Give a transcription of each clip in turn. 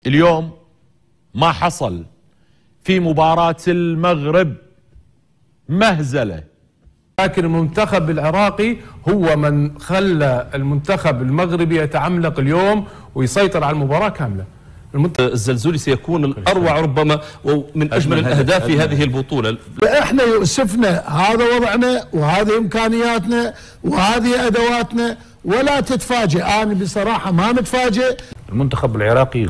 اليوم ما حصل في مباراة المغرب مهزلة، لكن المنتخب العراقي هو من خلى المنتخب المغربي يتعملق اليوم ويسيطر على المباراة كاملة. الزلزولي سيكون الأروع ربما ومن أجمل الأهداف في هذه البطولة. احنا يؤسفنا هذا وضعنا وهذه إمكانياتنا وهذه أدواتنا ولا تتفاجئ. أنا بصراحة ما متفاجئ. المنتخب العراقي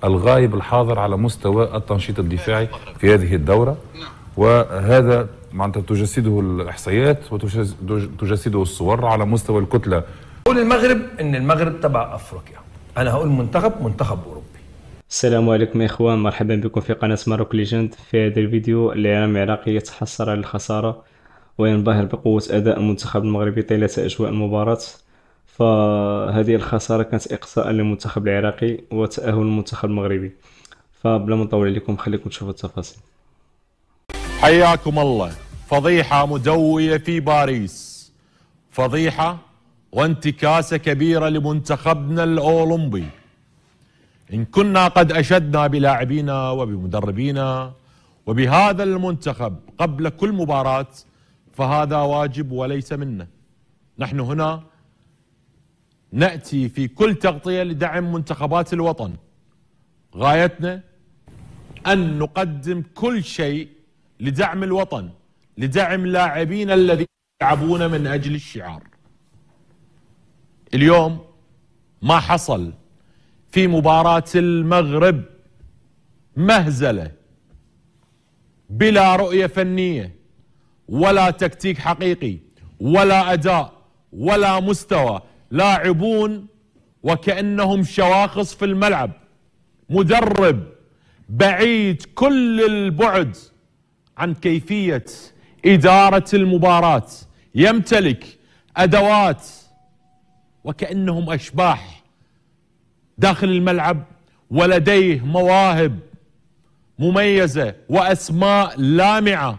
الغايب الحاضر على مستوى التنشيط الدفاعي في هذه الدورة، وهذا معناتها تجسده الإحصائيات وتجسده الصور على مستوى الكتلة. أقول المغرب إن المغرب تبع أفريقيا، أنا هقول منتخب أوروبي. السلام عليكم يا إخوان، مرحبا بكم في قناة ماروك ليجند. في هذا الفيديو الإعلام العراقي يتحسر على الخسارة وينبهر بقوة أداء المنتخب المغربي طيلة أجواء المباراة. فهذه الخسارة كانت إقصاء للمنتخب العراقي وتأهل المنتخب المغربي. فبلا ما نطول عليكم خليكم تشوفوا التفاصيل. حياكم الله. فضيحة مدوية في باريس، فضيحة وانتكاسة كبيرة لمنتخبنا الأولمبي. إن كنا قد أشدنا بلاعبينا وبمدربينا وبهذا المنتخب قبل كل مباراة فهذا واجب وليس منا. نحن هنا نأتي في كل تغطية لدعم منتخبات الوطن. غايتنا أن نقدم كل شيء لدعم الوطن، لدعم لاعبين الذين يلعبون من أجل الشعار. اليوم ما حصل في مباراة المغرب مهزلة بلا رؤية فنية ولا تكتيك حقيقي ولا أداء ولا مستوى. لاعبون وكأنهم شواخص في الملعب، مدرب بعيد كل البعد عن كيفية إدارة المباراة، يمتلك أدوات وكأنهم أشباح داخل الملعب، ولديه مواهب مميزة وأسماء لامعة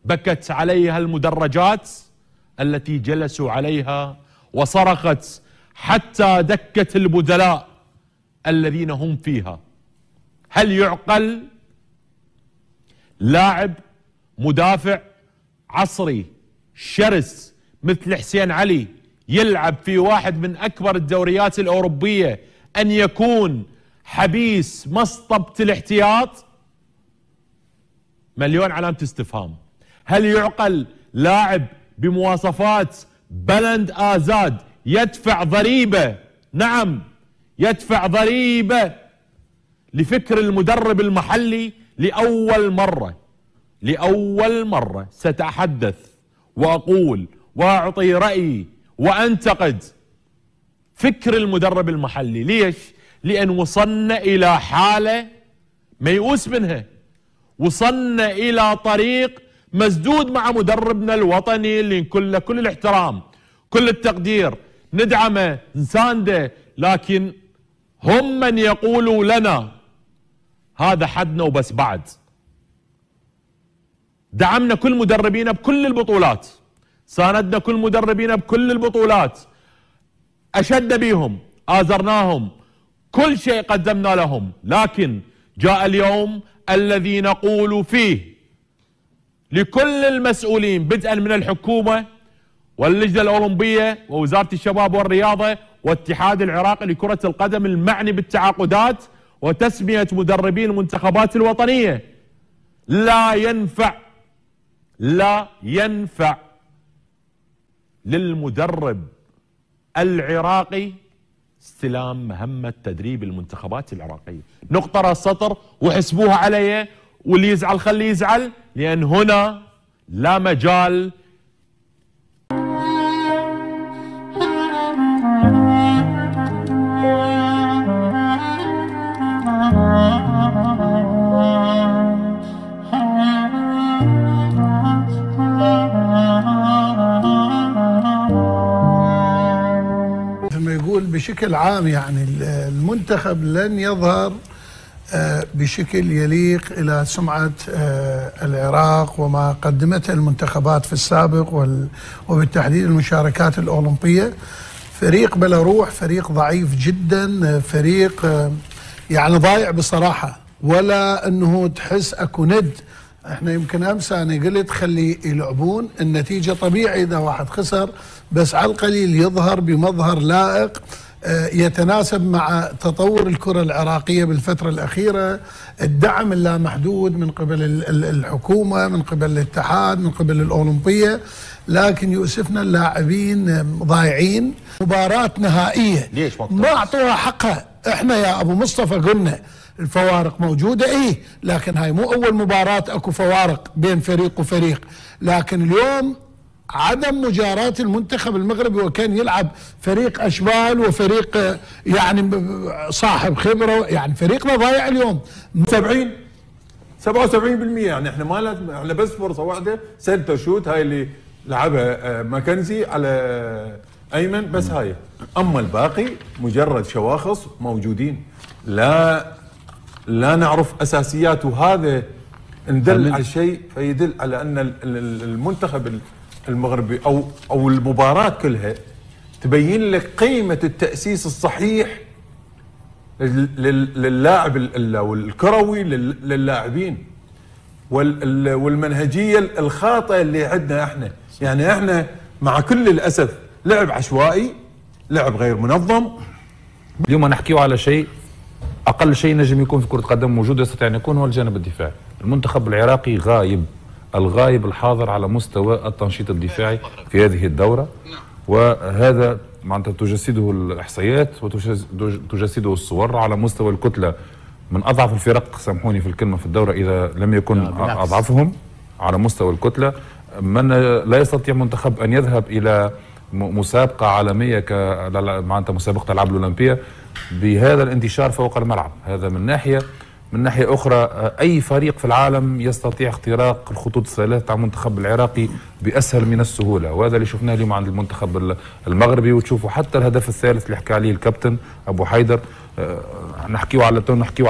بكت عليها المدرجات التي جلسوا عليها وصرخت حتى دكت البدلاء الذين هم فيها. هل يعقل لاعب مدافع عصري شرس مثل حسين علي يلعب في واحد من أكبر الدوريات الأوروبية أن يكون حبيس مصطبة الاحتياط؟ مليون علامة استفهام. هل يعقل لاعب بمواصفات بلند آزاد يدفع ضريبة، نعم يدفع ضريبة لفكر المدرب المحلي؟ لأول مرة سأتحدث وأقول وأعطي رأيي وأنتقد فكر المدرب المحلي. ليش؟ لأن وصلنا إلى حالة ميؤوس منها، وصلنا إلى طريق مسدود مع مدربنا الوطني اللي نكون له كل الاحترام كل التقدير، ندعمه نسانده، لكن هم من يقولوا لنا هذا حدنا وبس. بعد دعمنا كل مدربينا بكل البطولات، ساندنا كل مدربينا بكل البطولات، أشدنا بيهم، آزرناهم، كل شيء قدمنا لهم، لكن جاء اليوم الذي نقول فيه لكل المسؤولين بدءا من الحكومة واللجنة الأولمبية ووزارة الشباب والرياضة والاتحاد العراقي لكرة القدم المعني بالتعاقدات وتسمية مدربين المنتخبات الوطنية: لا ينفع للمدرب العراقي استلام مهمة تدريب المنتخبات العراقية. نقطة راس سطر وحسبوها علي، واللي يزعل خليه يزعل، لأن هنا لا مجال بشكل عام. يعني المنتخب لن يظهر بشكل يليق إلى سمعة العراق وما قدمته المنتخبات في السابق وبالتحديد المشاركات الأولمبية. فريق بلا روح، فريق ضعيف جدا، فريق يعني ضايع بصراحة، ولا انه تحس اكو ند. احنا يمكن امس انا قلت خلي يلعبون، النتيجة طبيعي اذا واحد خسر، بس على القليل يظهر بمظهر لائق يتناسب مع تطور الكرة العراقية بالفترة الأخيرة، الدعم اللامحدود من قبل الحكومة، من قبل الاتحاد، من قبل الأولمبية. لكن يؤسفنا اللاعبين ضايعين. مباراة نهائية ليش ما أعطوها حقها. احنا يا أبو مصطفى قلنا الفوارق موجودة لكن هاي مو أول مباراة أكو فوارق بين فريق وفريق. لكن اليوم عدم مجاراة المنتخب المغربي، وكان يلعب فريق أشبال وفريق يعني صاحب خبرة، يعني فريقنا ضايع اليوم. 77% يعني احنا ما لازم، احنا بس فرصة واحدة سنتر شوت هاي اللي لعبها ماكنزي على أيمن بس هاي، أما الباقي مجرد شواخص موجودين، لا نعرف أساسيات. وهذا ندل على شيء فيدل على أن المنتخب المغربي او المباراة كلها تبين لك قيمة التأسيس الصحيح للاعب الكروي للاعبين، والمنهجية الخاطئة اللي عندنا احنا. يعني احنا مع كل الأسف لعب عشوائي، لعب غير منظم. اليوم نحكيه على شيء اقل شيء نجم يكون في كرة قدم موجود يستطيع ان يكون هو الجانب الدفاعي. المنتخب العراقي غايب، الغايب الحاضر على مستوى التنشيط الدفاعي في هذه الدورة، وهذا معناتها تجسده الإحصائيات وتجسده الصور. على مستوى الكتلة من أضعف الفرق، سامحوني في الكلمة، في الدورة إذا لم يكن أضعفهم على مستوى الكتلة. من لا يستطيع منتخب أن يذهب إلى مسابقة عالمية معناتها مسابقة الألعاب الأولمبية بهذا الانتشار فوق الملعب. هذا من ناحية. من ناحية أخرى أي فريق في العالم يستطيع اختراق الخطوط الثلاث تاع المنتخب العراقي بأسهل من السهولة، وهذا اللي شفناه اليوم عند المنتخب المغربي. وتشوفوا حتى الهدف الثالث اللي حكى عليه الكابتن أبو حيدر، نحكيه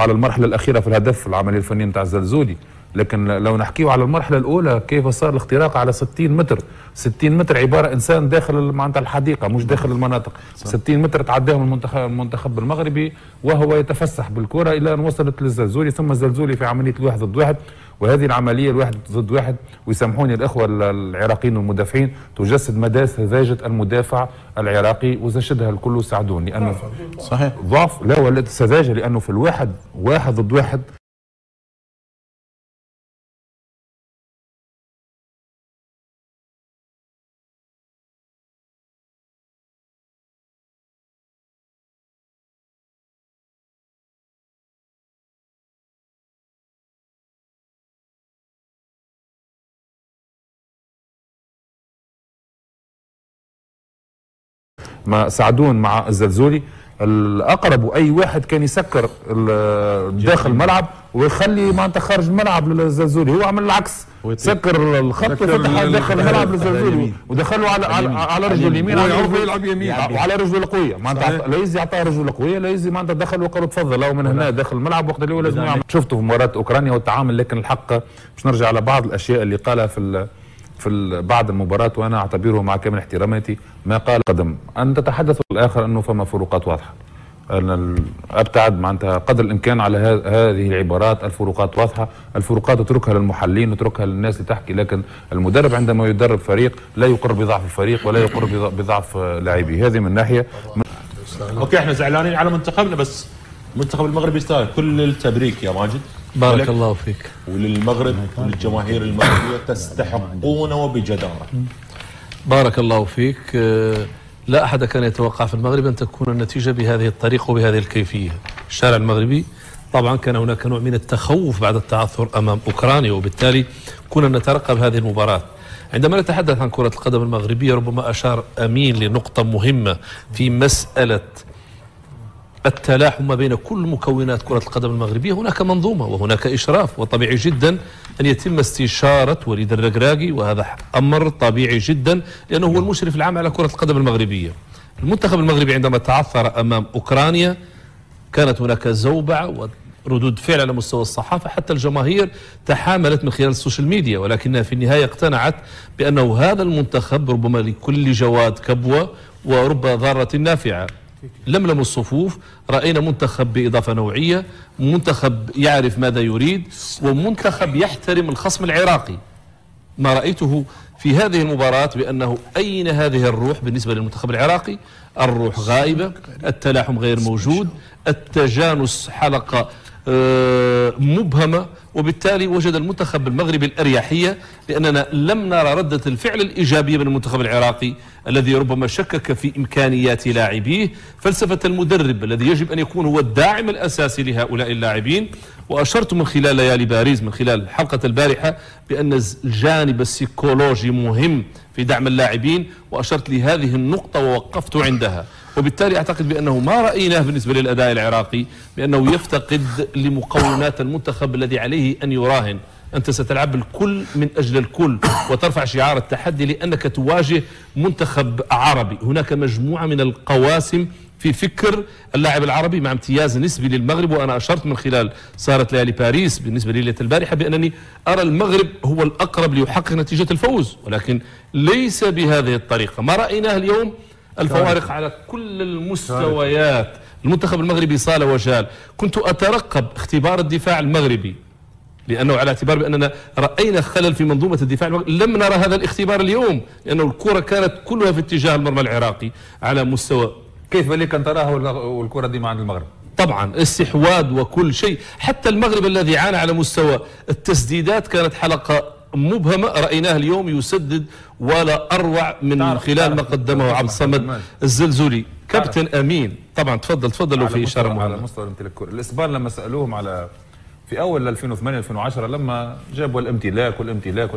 على المرحلة الأخيرة في الهدف في العملية الفنية نتاع الزلزولي، لكن لو نحكيه على المرحلة الأولى كيف صار الاختراق على 60 متر. 60 متر عبارة إنسان داخل معناتها الحديقة مش داخل المناطق. 60 متر تعداهم المنتخب المغربي وهو يتفسح بالكرة إلى أن وصلت للزلزولي، ثم الزلزولي في عملية الواحد ضد واحد. وهذه العملية الواحد ضد واحد، ويسامحوني الإخوة العراقيين والمدافعين، تجسد مدى سذاجة المدافع العراقي، وزشدها الكل ساعدون لأنه صحيح ضعف، لا ولا سذاجة، لأنه في الواحد واحد ضد واحد ما سعدون مع الزلزولي. الأقرب أي واحد كان يسكر داخل الملعب ويخلي معناتها خارج الملعب للزلزولي، هو عمل العكس، سكر الخط وفتح داخل الملعب للزلزولي ودخله على رجله اليمين، يلعب يمين وعلى رجله القويه. معناتها لا يزي يعطاه رجله القويه، لا يزي معناتها دخل وقالوا تفضل لو من هنا داخل الملعب وقت اللي هو لازم يعمل. شفته في مباراه اوكرانيا والتعامل، لكن الحق باش نرجع على بعض الاشياء اللي قالها في بعد المباراة، وأنا أعتبره مع كامل احتراماتي ما قال قدم أن تتحدث الآخر أنه فما فروقات واضحة. أنا أبتعد معناتها قدر الإمكان على هذه العبارات. الفروقات واضحة، الفروقات اتركها للمحللين واتركها للناس اللي تحكي، لكن المدرب عندما يدرب فريق لا يقر بضعف الفريق ولا يقر بضعف لاعبيه. هذه من ناحية. أوكي احنا زعلانين على منتخبنا، بس المنتخب المغربي يستاهل كل التبريك يا ماجد. بارك الله فيك. وللمغرب وللجماهير المغربية تستحقون وبجدارة. بارك الله فيك. لا أحد كان يتوقع في المغرب أن تكون النتيجة بهذه الطريقة وبهذه الكيفية. الشارع المغربي طبعا كان هناك نوع من التخوف بعد التعثر أمام أوكرانيا، وبالتالي كنا نترقب هذه المباراة. عندما نتحدث عن كرة القدم المغربية ربما أشار أمين لنقطة مهمة في مسألة التلاحم ما بين كل مكونات كرة القدم المغربية. هناك منظومة وهناك إشراف، وطبيعي جدا أن يتم استشارة وليد الركراكي، وهذا أمر طبيعي جدا لأنه هو المشرف العام على كرة القدم المغربية. المنتخب المغربي عندما تعثر أمام أوكرانيا كانت هناك زوبعة وردود فعل على مستوى الصحافة، حتى الجماهير تحاملت من خلال السوشيال ميديا، ولكنها في النهاية اقتنعت بأنه هذا المنتخب ربما لكل جواد كبوة ورب ضارة نافعة. لملم الصفوف، رأينا منتخب بإضافة نوعية، منتخب يعرف ماذا يريد، ومنتخب يحترم الخصم العراقي. ما رأيته في هذه المباراة بأنه أين هذه الروح بالنسبة للمنتخب العراقي؟ الروح غائبة، التلاحم غير موجود، التجانس حلقة مبهمة، وبالتالي وجد المنتخب المغربي الأريحية، لأننا لم نرى ردة الفعل الإيجابية من المنتخب العراقي الذي ربما شكك في إمكانيات لاعبيه، فلسفة المدرب الذي يجب أن يكون هو الداعم الأساسي لهؤلاء اللاعبين. وأشرت من خلال ليالي باريس، من خلال حلقة البارحة، بأن الجانب السيكولوجي مهم في دعم اللاعبين، وأشرت لهذه النقطة ووقفت عندها. وبالتالي أعتقد بأنه ما رأيناه بالنسبة للأداء العراقي بأنه يفتقد لمقومات المنتخب الذي عليه أن يراهن. أنت ستلعب الكل من أجل الكل وترفع شعار التحدي لأنك تواجه منتخب عربي. هناك مجموعة من القواسم في فكر اللاعب العربي مع امتياز نسبي للمغرب. وأنا أشرت من خلال صارت ليالي باريس بالنسبة ليلة البارحة بأنني أرى المغرب هو الأقرب ليحقق نتيجة الفوز، ولكن ليس بهذه الطريقة. ما رأيناه اليوم الفوارق على كل المستويات. المنتخب المغربي صال وجال. كنت أترقب اختبار الدفاع المغربي، لأنه على اعتبار بأننا رأينا خلل في منظومة الدفاع المغربي، لم نرى هذا الاختبار اليوم، لأنه الكرة كانت كلها في اتجاه المرمى العراقي على مستوى. كيف لك أن تراها والكرة دي مع المغرب؟ طبعا استحواذ وكل شيء، حتى المغرب الذي عانى على مستوى التسديدات كانت حلقة مبهمة. رأيناه اليوم يسدد ولا أروع من خلال ما قدمه عبد الصمد الزلزولي. كابتن أمين طبعا تفضلوا في إشارة مهمة على مستوى الامتلاك الكرة. الإسبان لما سألوهم على في أول 2008 2010 لما جابوا الامتلاك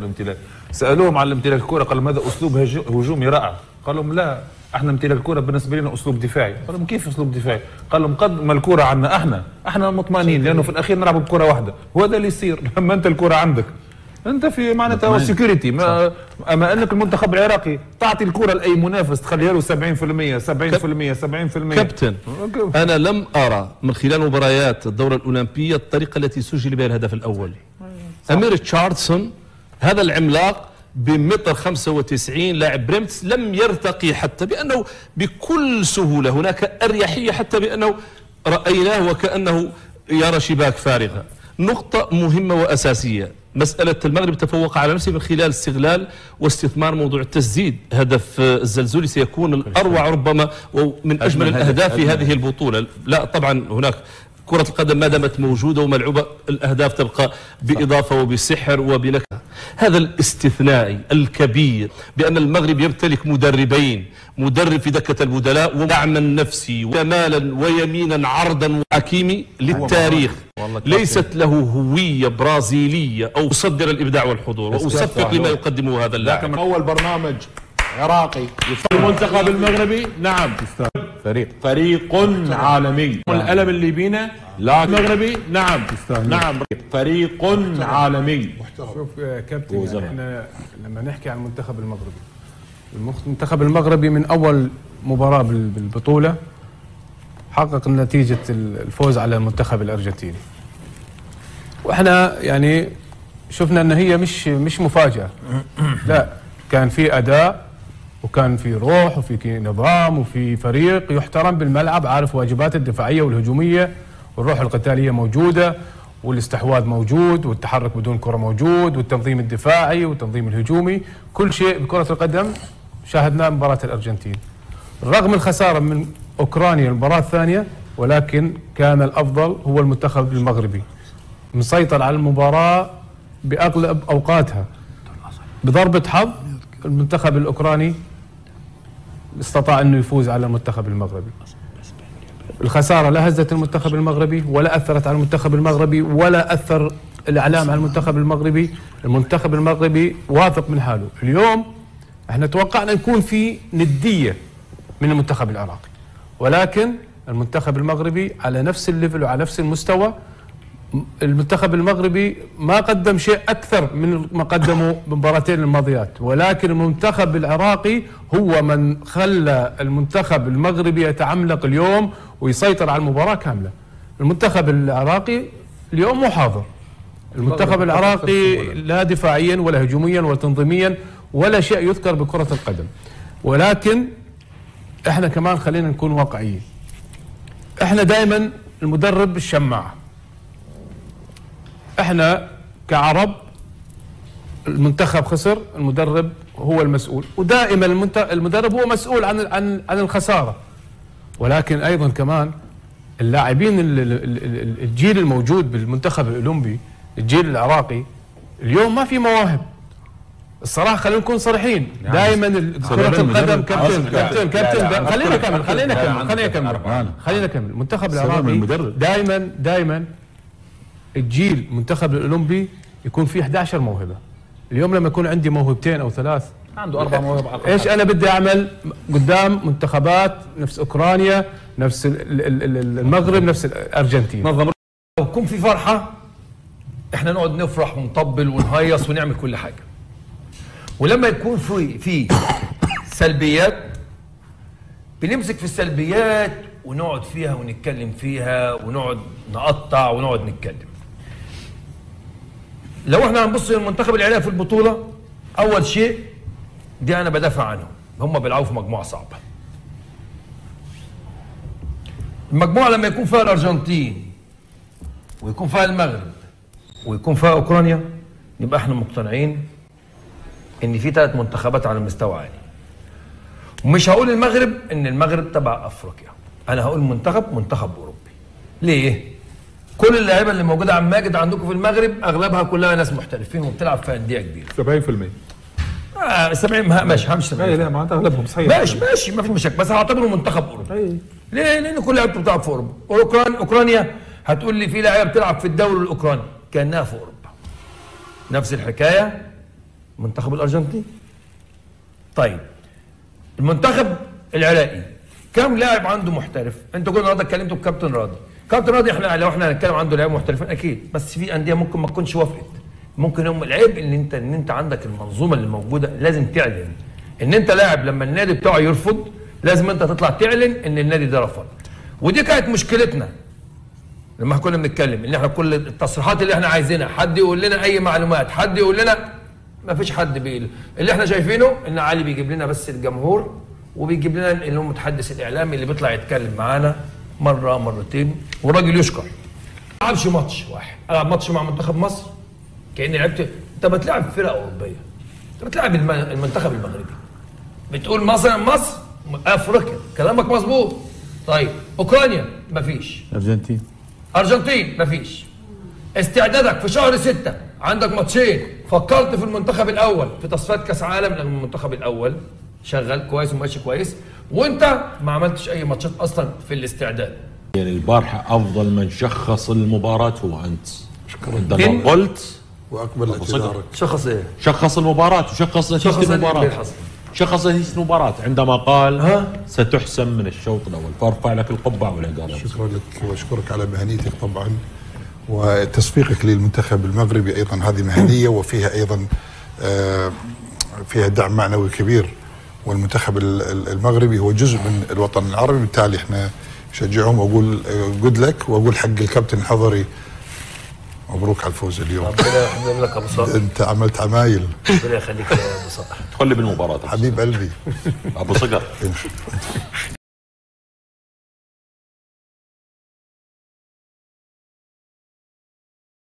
سألوهم على الامتلاك الكرة، قالوا ماذا أسلوب هجومي رائع؟ قال لهم لا، احنا امتلاك الكرة بالنسبة لنا أسلوب دفاعي. قال لهم كيف أسلوب دفاعي؟ قال لهم قد ما الكرة عنا احنا مطمئنين، لأنه في الأخير نلعب بكرة واحدة، وهذا اللي يصير لما أنت الكرة عندك، انت في معناتها سيكوريتي. اما انك المنتخب العراقي تعطي الكره لاي منافس تخليها له 70% كابتن انا لم ارى من خلال مباريات الدوره الاولمبيه الطريقه التي سجل بها الهدف الاول. امير تشارلسون هذا العملاق بمتر 95 لاعب بريمتس لم يرتقي حتى بانه بكل سهوله، هناك اريحيه حتى بانه رايناه وكانه يرى شباك فارغه. نقطه مهمه واساسيه، مسألة المغرب تفوق على نفسه من خلال استغلال واستثمار موضوع التسديد. هدف الزلزولي سيكون الأروع ربما ومن أجمل الأهداف في هذه البطولة. لا طبعا هناك كرة القدم ما دامت موجودة وملعوبة الأهداف تبقى بإضافة وبسحر وبنكهة. هذا الاستثنائي الكبير بأن المغرب يمتلك مدربين، مدرب في دكة البدلاء ودعما نفسي وكمالا ويمينا عرضا وحكيمي للتاريخ، ليست له هوية برازيلية أو يصدر الإبداع والحضور وأصفق لما يقدمه هذا اللاعب. لكن أول برنامج عراقي المنتخب المغربي نعم فريق عالمي. الألم اللي بينا لا مغربي نعم فريق عالمي. شوف كابتن، احنا لما نحكي عن المنتخب المنتخب المغربي من أول مباراة بالبطولة حقق نتيجة الفوز على المنتخب الأرجنتيني، واحنا يعني شفنا ان هي مش مفاجأة، لا كان في أداء وكان في روح وفي نظام وفي فريق يحترم بالملعب، عارف واجباته الدفاعية والهجومية، والروح القتالية موجودة، والاستحواذ موجود، والتحرك بدون كرة موجود، والتنظيم الدفاعي والتنظيم الهجومي، كل شيء بكرة القدم شاهدناه مباراة الأرجنتين. رغم الخسارة من أوكرانيا المباراة الثانية، ولكن كان الأفضل هو المنتخب المغربي، مسيطر على المباراة بأغلب أوقاتها. بضربة حظ المنتخب الأوكراني استطاع أنه يفوز على المنتخب المغربي. الخسارة لا هزت المنتخب المغربي ولا أثرت على المنتخب المغربي ولا أثر الإعلام على المنتخب المغربي. المنتخب المغربي واثق من حاله. اليوم احنا توقعنا نكون في ندية من المنتخب العراقي، ولكن المنتخب المغربي على نفس الليفل وعلى نفس المستوى. المنتخب المغربي ما قدم شيء أكثر من ما قدمه بالمباراتين الماضيات، ولكن المنتخب العراقي هو من خلى المنتخب المغربي يتعملق اليوم ويسيطر على المباراة كاملة. المنتخب العراقي اليوم مو حاضر. المنتخب العراقي لا دفاعيا ولا هجوميا ولا تنظيميا ولا شيء يذكر بكرة القدم. ولكن احنا كمان خلينا نكون واقعيين، احنا دائما المدرب الشماعة، احنا كعرب المنتخب خسر، المدرب هو المسؤول، ودائما المدرب هو مسؤول عن الخسارة. ولكن ايضا كمان اللاعبين الجيل الموجود بالمنتخب الاولمبي، الجيل العراقي اليوم ما في مواهب الصراحه. خلينا نكون صريحين، دائما كرة القدم كابتن خلينا نكمل. المنتخب العراقي دائما الجيل المنتخب الاولمبي يكون فيه 11 موهبه. اليوم لما يكون عندي موهبتين او ثلاث، عنده 4 مواهب، ايش انا بدي اعمل قدام منتخبات نفس اوكرانيا، نفس المغرب، نفس الارجنتين؟ لو يكون في فرحه احنا نقعد نفرح ونطبل ونهيص ونعمل كل حاجه، ولما يكون في سلبيات بنمسك في السلبيات ونقعد فيها ونتكلم فيها ونقعد نقطع ونقعد نتكلم. لو احنا هنبص للمنتخب العراقي في البطوله، اول شيء دي انا بدافع عنهم، هم بيلعبوا في مجموعه صعبه. المجموعه لما يكون فيها الارجنتين ويكون فيها المغرب ويكون فيها اوكرانيا، يبقى احنا مقتنعين ان في 3 منتخبات على مستوى عالي. ومش هقول المغرب ان المغرب تبع افريقيا، انا هقول منتخب اوروبي. ليه؟ كل اللاعيبه اللي موجوده عم ماجد عندكم في المغرب اغلبها كلها ناس محترفين وبتلعب في انديه كبيره. 70%. 70 ماشي، همش 70. لا معناتها اغلبهم صحيح. ماشي ما في مشاكل، بس هعتبره منتخب اوروبي. ليه؟ لان كل لعيبته بتلعب في اوروبا. اوكرانيا هتقول لي في لاعيبه بتلعب في الدوري الاوكراني كانها في اوروبا. نفس الحكايه منتخب الارجنتين. طيب المنتخب العراقي كم لاعب عنده محترف؟ انتوا كل النهارده اتكلمتوا بكابتن راضي. كابتن راضي احنا لو احنا هنتكلم عنده لاعب محترفين اكيد، بس في انديه ممكن ما تكونش وافقت. ممكن هم العيب ان انت عندك المنظومه اللي موجوده لازم تعلن ان انت لاعب. لما النادي بتاعه يرفض لازم انت تطلع تعلن ان النادي ده رفض. ودي كانت مشكلتنا لما كنا بنتكلم، ان احنا كل التصريحات اللي احنا عايزينها حد يقول لنا اي معلومات، حد يقول لنا، ما فيش حد بيقول. اللي احنا شايفينه ان علي بيجيب لنا بس الجمهور، وبيجيب لنا اللي هو المتحدث الاعلامي اللي بيطلع يتكلم معانا مره مرتين، والراجل يشكر. ما العبش ماتش واحد، العب ماتش مع منتخب مصر كاني لعبت. انت بتلعب فرقه اوروبيه، انت بتلعب المنتخب المغربي، بتقول مثلا مصر افريقيا، كلامك مظبوط. طيب اوكرانيا مفيش، ارجنتين مفيش. استعدادك في شهر 6 عندك ماتشين، فكرت في المنتخب الاول في تصفيات كاس عالم، لان المنتخب الاول شغال كويس وماشي كويس، وانت ما عملتش اي ماتشات اصلا في الاستعداد. يعني البارحه افضل من شخص المباراه هو انت. عندما قلت واقبل اعتذارك. شخص ايه؟ شخص المباراه وشخص نتيجه المباراه. شخص نتيجه المباراه عندما قال ستحسم من الشوط الاول، فارفع لك القبعه والعقاب. شكرا لك واشكرك على مهنيتك طبعا، وتصفيقك للمنتخب المغربي ايضا هذه مهنيه، وفيها ايضا فيها دعم معنوي كبير. والمنتخب المغربي هو جزء من الوطن العربي، بالتالي احنا نشجعهم. واقول جود لك، واقول حق الكابتن الحضري مبروك على الفوز اليوم. ربنا يخليك لك ابو صقر، انت عملت عمايل. ربنا يخليك يا ابو صقر، تدخل بالمباراه حبيب قلبي ابو صقر.